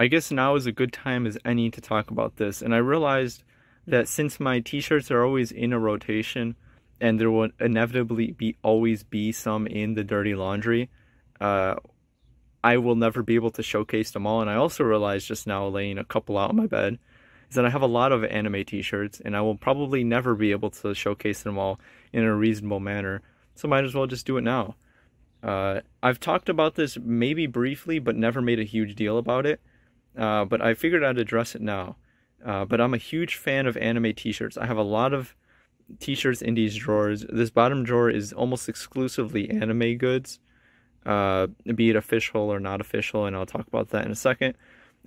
I guess now is a good time as any to talk about this. And I realized that since my t-shirts are always in a rotation and there will inevitably always be some in the dirty laundry, uh, I will never be able to showcase them all. And I also realized just now, laying a couple out on my bed, is that I have a lot of anime t-shirts and I will probably never be able to showcase them all in a reasonable manner. So might as well just do it now. I've talked about this maybe briefly, but never made a huge deal about it. But I figured I'd address it now. But I'm a huge fan of anime t-shirts. I have a lot of t-shirts in these drawers. This bottom drawer is almost exclusively anime goods, be it official or not official, and I'll talk about that in a second.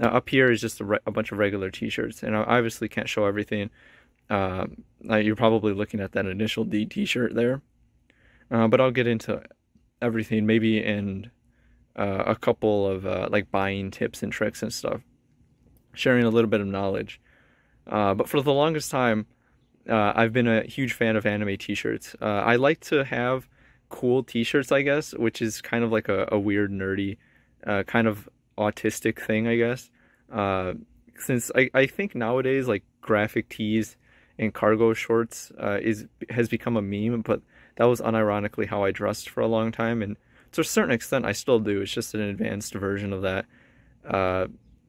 Up here is just a bunch of regular t-shirts, and I obviously can't show everything. You're probably looking at that initial D t-shirt there. But I'll get into everything maybe in a couple of like buying tips and tricks and stuff, sharing a little bit of knowledge. But for the longest time, I've been a huge fan of anime t-shirts. I like to have cool t-shirts, I guess, which is kind of like a weird, nerdy, kind of autistic thing, I guess. Since I think nowadays, like, graphic tees and cargo shorts has become a meme, but that was unironically how I dressed for a long time, and to a certain extent I still do. It's just an advanced version of that.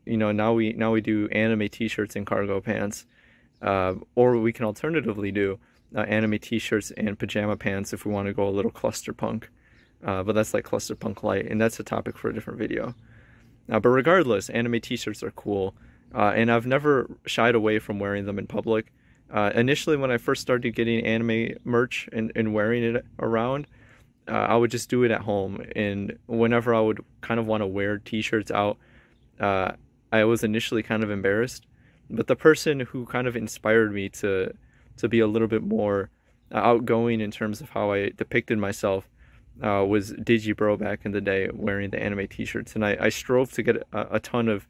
You know, now we do anime t-shirts and cargo pants, or we can alternatively do anime t-shirts and pajama pants if we want to go a little clusterpunk. But that's like clusterpunk light, and that's a topic for a different video. But regardless, anime t-shirts are cool, and I've never shied away from wearing them in public. Initially, when I first started getting anime merch and wearing it around, I would just do it at home. And whenever I would kind of want to wear t-shirts out, I was initially kind of embarrassed. But the person who kind of inspired me to be a little bit more outgoing in terms of how I depicted myself was DigiBro back in the day, wearing the anime t-shirts. And I strove to get a ton of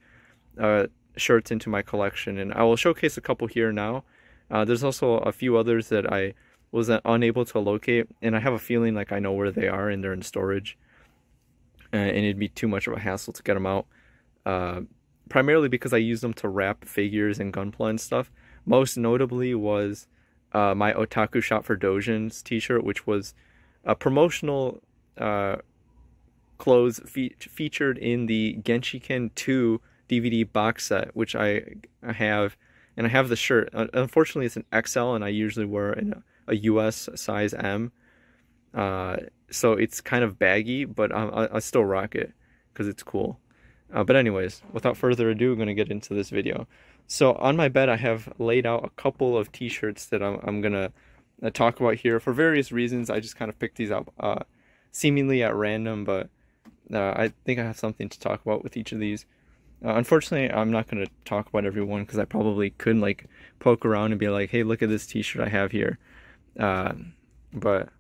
shirts into my collection, and I will showcase a couple here now. There's also a few others that I was unable to locate, and I have a feeling like I know where they are and they're in storage, and it'd be too much of a hassle to get them out. Primarily because I use them to wrap figures and Gunpla and stuff. Most notably was my Otaku Shop for Dojin's t-shirt, which was a promotional clothes featured in the Genshiken 2 DVD box set, which I have, and I have the shirt. Unfortunately, it's an XL, and I usually wear a US size M, so it's kind of baggy, but I still rock it because it's cool. But anyways, without further ado, I'm going to get into this video. So on my bed, I have laid out a couple of t-shirts that I'm going to talk about here for various reasons. I just kind of picked these up seemingly at random, but I think I have something to talk about with each of these. Unfortunately, I'm not going to talk about every one because I probably could like poke around and be like, hey, look at this t-shirt I have here. But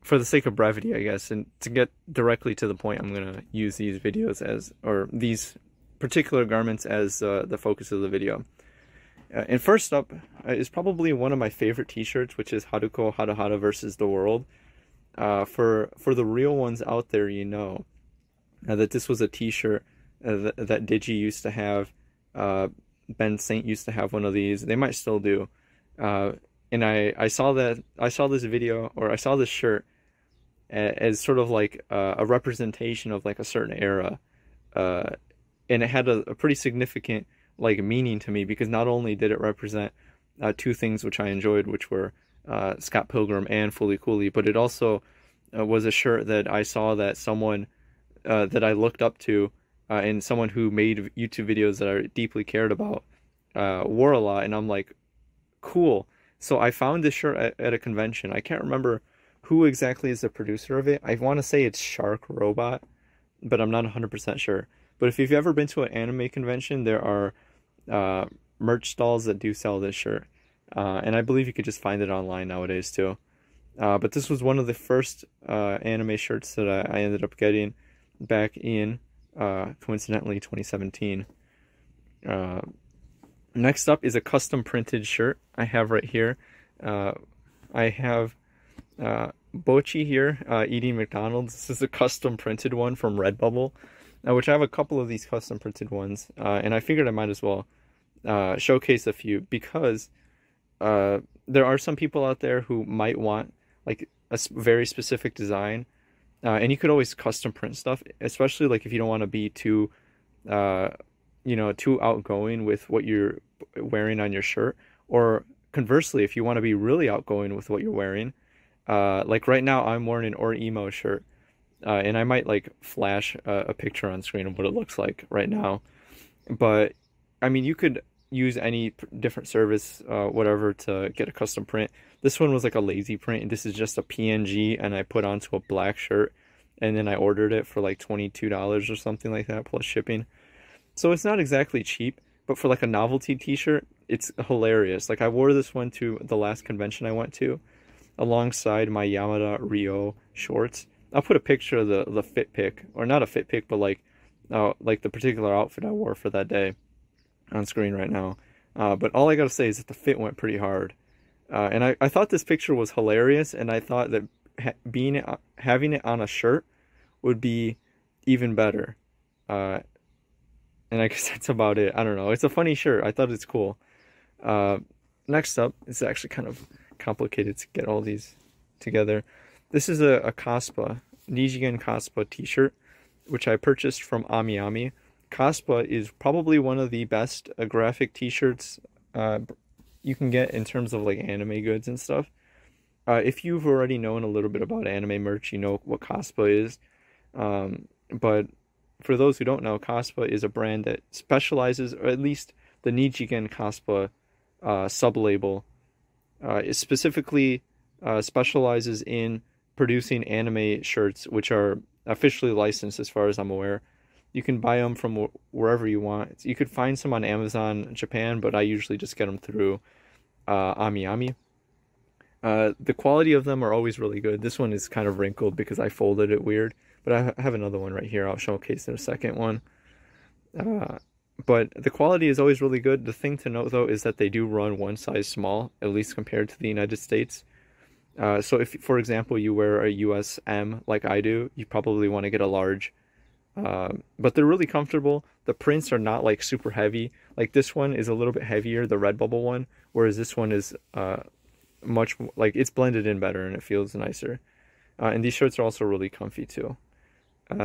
for the sake of brevity, I guess, and to get directly to the point, I'm going to use these videos as, or these particular garments as the focus of the video. And first up is probably one of my favorite t-shirts, which is Haruko Haruhara versus the World. For the real ones out there, you know that this was a t-shirt that Digi used to have. Ben Saint used to have one of these. They might still do. And I saw this video, or I saw this shirt as sort of like a representation of like a certain era, and it had a pretty significant like meaning to me, because not only did it represent two things which I enjoyed, which were Scott Pilgrim and Fully Cooley, but it also was a shirt that I saw that someone that I looked up to, and someone who made YouTube videos that I deeply cared about wore a lot, and I'm like, cool. So I found this shirt at a convention. I can't remember who exactly is the producer of it. I want to say it's Shark Robot, but I'm not 100% sure. But if you've ever been to an anime convention, there are merch stalls that do sell this shirt. And I believe you could just find it online nowadays too. But this was one of the first anime shirts that I ended up getting back in, coincidentally, 2017. Next up is a custom printed shirt I have right here. I have Bochi here eating McDonald's. This is a custom printed one from Redbubble. which I have a couple of these custom printed ones, and I figured I might as well showcase a few because there are some people out there who might want like a very specific design, and you could always custom print stuff, especially like if you don't want to be too, too outgoing with what you're wearing on your shirt, or conversely, if you want to be really outgoing with what you're wearing. Like right now, I'm wearing an or emo shirt, and I might like flash a picture on screen of what it looks like right now. But I mean, you could use any different service, whatever, to get a custom print. This one was like a lazy print, and this is just a PNG, and I put onto a black shirt, and then I ordered it for like $22 or something like that, plus shipping. So it's not exactly cheap, but for like a novelty t-shirt, it's hilarious. Like I wore this one to the last convention I went to, alongside my Yamada Ryo shorts. I'll put a picture of the fit pic, or not a fit pic, but like the particular outfit I wore for that day on screen right now. But all I gotta say is that the fit went pretty hard. And I thought this picture was hilarious, and I thought that having it on a shirt would be even better. And I guess that's about it. I don't know. It's a funny shirt. I thought it's cool. Next up, it's actually kind of complicated to get all these together. This is a COSPA, NIJIGEN COSPA t-shirt, which I purchased from Amiami. COSPA is probably one of the best graphic t-shirts you can get in terms of like anime goods and stuff. If you've already known a little bit about anime merch, you know what COSPA is. But for those who don't know, COSPA is a brand that specializes, or at least the NIJIGEN COSPA sub-label, it specifically specializes in producing anime shirts, which are officially licensed as far as I'm aware. You can buy them from wherever you want. You could find some on Amazon Japan, but I usually just get them through amiami. The quality of them are always really good. This one is kind of wrinkled because I folded it weird, but I have another one right here. I'll showcase in a second one. But the quality is always really good. The thing to note, though, is that they do run one size small, at least compared to the United States. So if, for example, you wear a US M like I do, you probably want to get a large. But they're really comfortable. The prints are not like super heavy. Like this one is a little bit heavier, the Redbubble one, whereas this one is much like it's blended in better and it feels nicer. And these shirts are also really comfy too.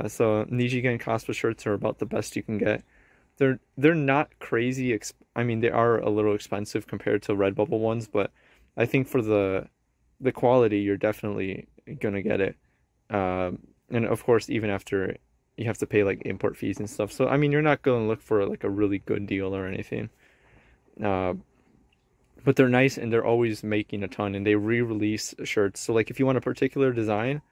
So NIJIGEN COSPA shirts are about the best you can get. They're not crazy. I mean, they are a little expensive compared to Redbubble ones, but I think for the quality, you're definitely gonna get it. And of course, even after you have to pay like import fees and stuff. So I mean, you're not going to look for like a really good deal or anything. But they're nice, and they're always making a ton, and they re-release shirts. So like if you want a particular design,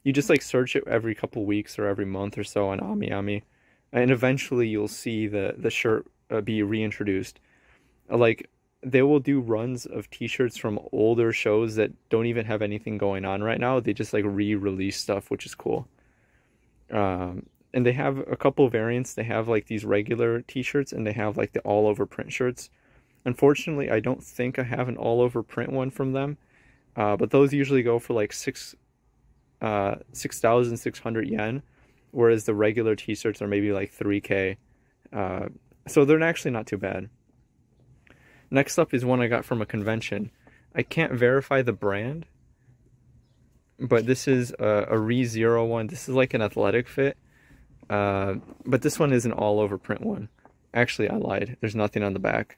you just like search it every couple weeks or every month or so on amiami, and eventually you'll see the shirt be reintroduced. Like they will do runs of t-shirts from older shows that don't even have anything going on right now. They just like re-release stuff, which is cool. And they have a couple variants. They have like these regular t-shirts, and they have like the all over print shirts. Unfortunately, I don't think I have an all over print one from them, but those usually go for like 6,600 yen, whereas the regular t-shirts are maybe like 3K. So they're actually not too bad. Next up is one I got from a convention. I can't verify the brand, but this is a ReZero one. This is like an athletic fit, but this one is an all-over print one. Actually, I lied. There's nothing on the back,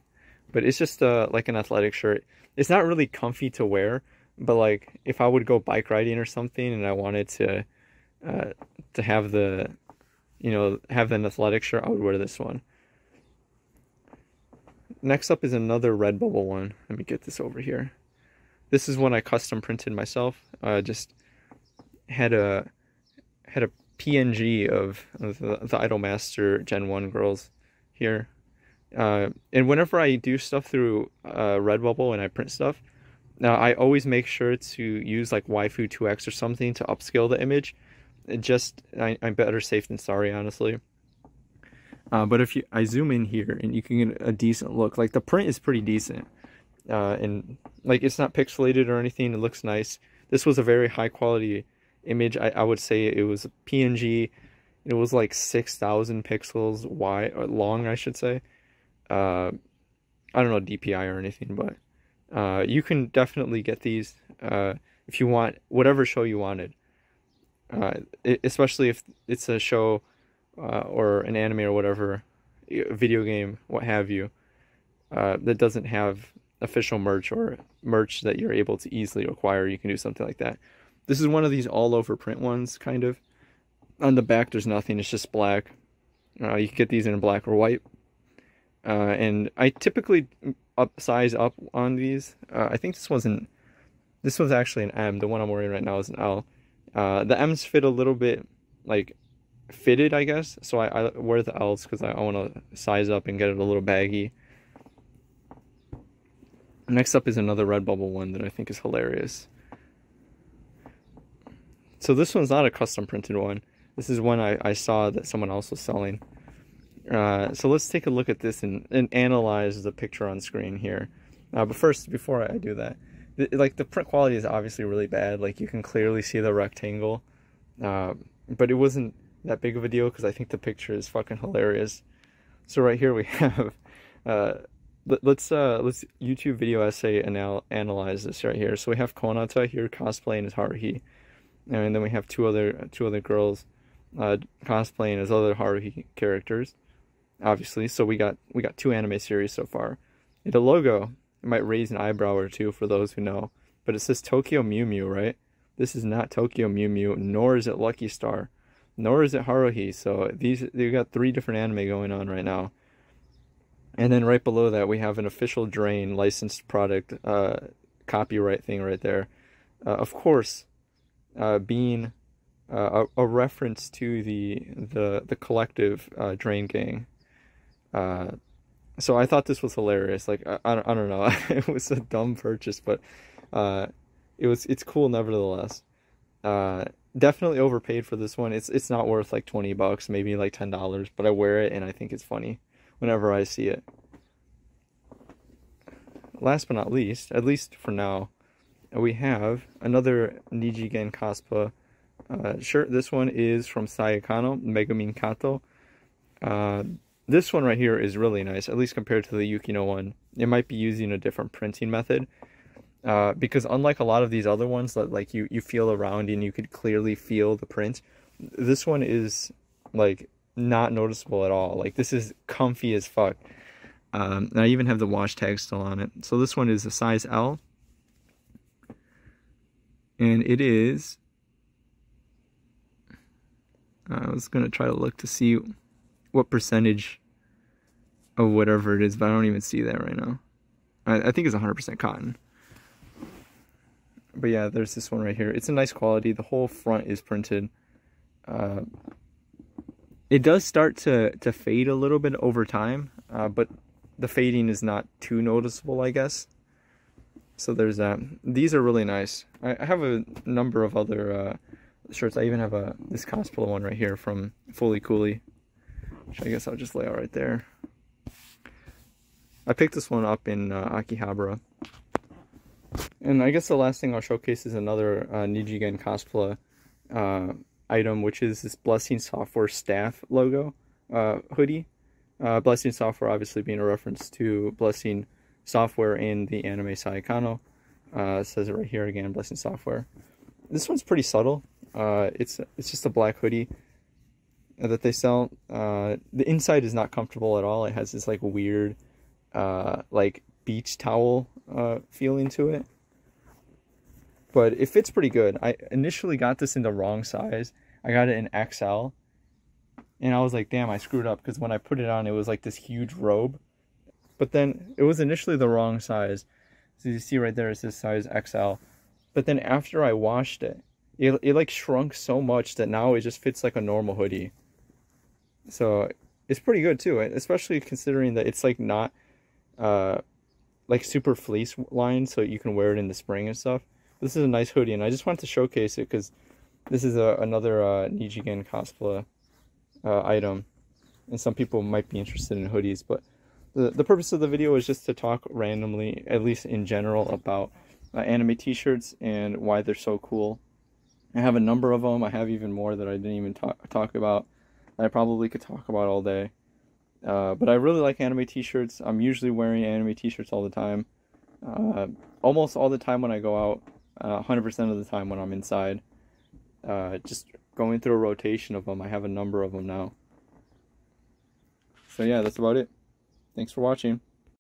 but it's just like an athletic shirt. It's not really comfy to wear, but like if I would go bike riding or something and I wanted to have have an athletic shirt, I would wear this one. Next up is another Redbubble one. Let me get this over here. This is one I custom printed myself. Just had a PNG of the Idolmaster Gen 1 girls here. And whenever I do stuff through Redbubble and I print stuff, now I always make sure to use like Waifu 2X or something to upscale the image. I'm better safe than sorry, honestly. But if I zoom in here and you can get a decent look, like the print is pretty decent. And like it's not pixelated or anything, it looks nice. This was a very high quality image. I would say it was PNG, It was like 6,000 pixels wide, or long, I should say. I don't know DPI or anything, but you can definitely get these if you want whatever show you wanted. Especially if it's a show or an anime or whatever, a video game, what have you, that doesn't have official merch or merch that you're able to easily acquire. You can do something like that. This is one of these all over print ones, kind of. On the back, there's nothing. It's just black. You can get these in black or white. And I typically size up on these. I think this was actually an M. The one I'm wearing right now is an L. The M's fit a little bit, like, fitted, I guess. So I wear the L's because I want to size up and get it a little baggy. Next up is another Redbubble one that I think is hilarious. So this one's not a custom printed one. This is one I saw that someone else was selling. So let's take a look at this and analyze the picture on screen here. But first, before I do that, the print quality is obviously really bad. Like, you can clearly see the rectangle. But it wasn't that big of a deal because I think the picture is fucking hilarious. So right here we have... let's YouTube video essay analyze this right here. So we have Konata here cosplaying as Haruhi, and then we have two other girls cosplaying as other Haruhi characters, obviously. So we got two anime series so far. And the logo, it might raise an eyebrow or two for those who know, but it says Tokyo Mew Mew, right? This is not Tokyo Mew Mew, nor is it Lucky Star, nor is it Haruhi. So they've got 3 different anime going on right now. And then right below that, we have an official Drain licensed product copyright thing right there. Of course, being a reference to the collective Drain gang. So I thought this was hilarious. Like, I don't know, it was a dumb purchase, but it's cool nevertheless. Definitely overpaid for this one. It's not worth like $20, maybe like $10, but I wear it and I think it's funny whenever I see it. Last but not least, at least for now, we have another NIJIGEN COSPA shirt. This one is from Sayakano, Megumin Kato. This one right here is really nice, at least compared to the Yukino one. It might be using a different printing method. Because unlike a lot of these other ones that like you feel around and you could clearly feel the print, this one is like not noticeable at all. Like, this is comfy as fuck. And I even have the wash tag still on it. So this one is a size L. And it is... I was going to try to look to see what percentage of whatever it is, but I don't even see that right now. I think it's 100% cotton. But yeah, there's this one right here. It's a nice quality. The whole front is printed. It does start to fade a little bit over time, but the fading is not too noticeable, I guess. So there's that. These are really nice. I have a number of other shirts. I even have this cosplay one right here from Fully Cooley, which I guess I'll just lay out right there. I picked this one up in Akihabara. And I guess the last thing I'll showcase is another NIJIGEN cosplay item, which is this Blessing Software staff logo hoodie. Blessing Software obviously being a reference to Blessing Software in the anime Sayakano. It says it right here again, Blessing Software. This one's pretty subtle. It's just a black hoodie that they sell. The inside is not comfortable at all. It has this like weird like beach towel feeling to it. But it fits pretty good. I initially got this in the wrong size. I got it in XL. And I was like, damn, I screwed up. Because when I put it on, it was like this huge robe. But then it was initially the wrong size. So you see right there, it says size XL. But then after I washed it, it like shrunk so much that now it just fits like a normal hoodie. So it's pretty good too. Especially considering that it's like not like super fleece lined. So you can wear it in the spring and stuff. This is a nice hoodie, and I just wanted to showcase it because this is another NIJIGEN cosplay item, and some people might be interested in hoodies. But the purpose of the video is just to talk randomly, at least in general, about anime t-shirts and why they're so cool. I have a number of them. I have even more that I didn't even talk about. that I probably could talk about all day. But I really like anime t-shirts. I'm usually wearing anime t-shirts all the time. Almost all the time when I go out. 100% of the time when I'm inside. Just going through a rotation of them. I have a number of them now. So yeah, that's about it. Thanks for watching.